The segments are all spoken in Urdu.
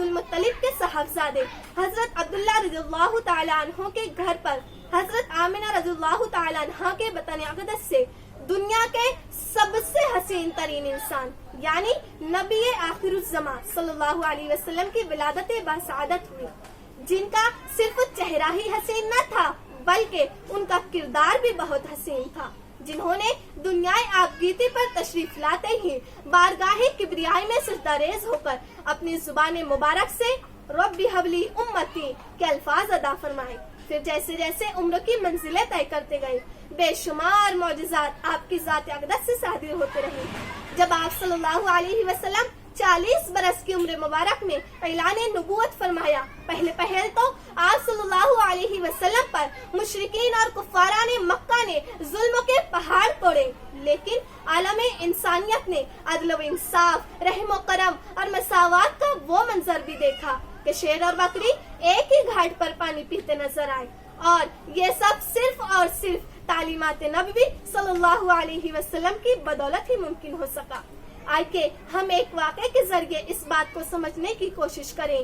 المطلب کے صاحبزادے حضرت عبداللہ رضی اللہ تعالیٰ عنہ کے گھر پر حضرت آمنہ رضی اللہ تعالیٰ عنہ کے بطن اقدس سے دنیا کے سب سے حسین ترین انسان یعنی نبی آخر الزمان صلی اللہ علیہ وسلم کی ولادت باسعادت ہوئی، جن کا صرف چہرہ ہی حسین نہ تھا بلکہ ان کا کردار بھی بہت حسین تھا، جنہوں نے دنیا آبگیتی پر تشریف لاتے ہی بارگاہ کبریائی میں سجدہ ریز ہو کر اپنی زبان مبارک سے ربی حبلی امتی کے الفاظ ادا فرمائے۔ پھر جیسے جیسے عمر کی منزلیں طے کرتے گئے بے شمار معجزات آپ کی ذات اقدس سے صادر ہوتے رہے۔ جب آپ صلی اللہ علیہ وسلم 40 برس کی عمر مبارک میں اعلان نبوت فرمایا، پہلے تو آپ صلی اللہ علیہ وسلم پر مشرکین اور کفاران مکہ نے ظلم کے پہاڑ توڑے، لیکن عالم انسانیت نے عدل و انصاف، رحم و کرم اور مساوات کا وہ منظر بھی دیکھا کہ شیر اور بکری ایک ہی گھاٹ پر پانی پیتے نظر آئے، اور یہ سب صرف اور صرف تعلیمات نبوی صلی اللہ علیہ وسلم کی بدولت ہی ممکن ہو سکا۔ آئیے ہم ایک واقعے کے ذریعے اس بات کو سمجھنے کی کوشش کریں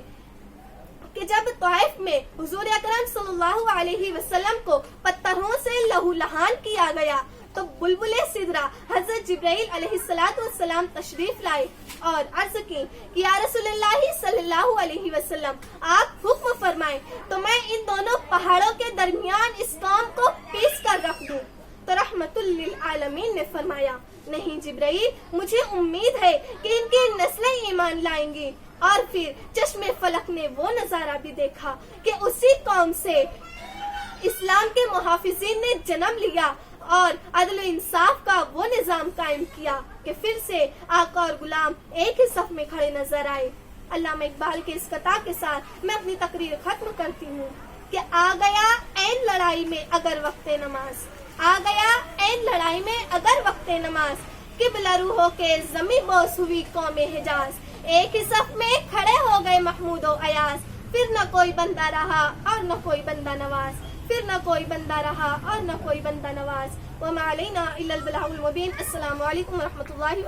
کہ جب طائف میں حضور اکرم صلی اللہ علیہ وسلم کو پتھروں سے لہو لہان کیا گیا تو بلبل سدرہ حضرت جبرائیل علیہ السلام تشریف لائے اور عرض کی کہ یا رسول اللہ صلی اللہ علیہ وسلم آپ حکم فرمائیں تو میں ان دونوں پہاڑوں کے درمیان اس قوم کو پیس کر رکھ دوں، تو رحمت للعالمین نے فرمایا نہیں جبرائیل، مجھے امید ہے کہ ان کی نسلیں ایمان لائیں گی۔ اور پھر چشم فلک نے وہ نظارہ بھی دیکھا کہ اسی قوم سے اسلام کے محافظین نے جنم لیا اور عدل و انصاف کا وہ نظام قائم کیا کہ پھر سے آقا اور غلام ایک ہی صف میں کھڑے نظر آئے۔ علامہ اقبال کے اس قطعہ کے ساتھ میں اپنی تقریر ختم کرتی ہوں کہ آ گیا عین لڑائی میں اگر وقت نماز، آ گیا عین لڑائی میں اگر وقت نماز، قبلہ روحوں کے زمیں بوس ہوئی قوم حجاز، ایک ہی صف میں کھڑے ہو گئے محمود و ایاز، پھر نہ کوئی بندہ رہا اور نہ کوئی بندہ نواز، پھر نہ کوئی بندہ رہا اور نہ کوئی بندہ نواز۔ وما علینا الا البلاغ المبین۔ السلام علیکم ورحمۃ اللہ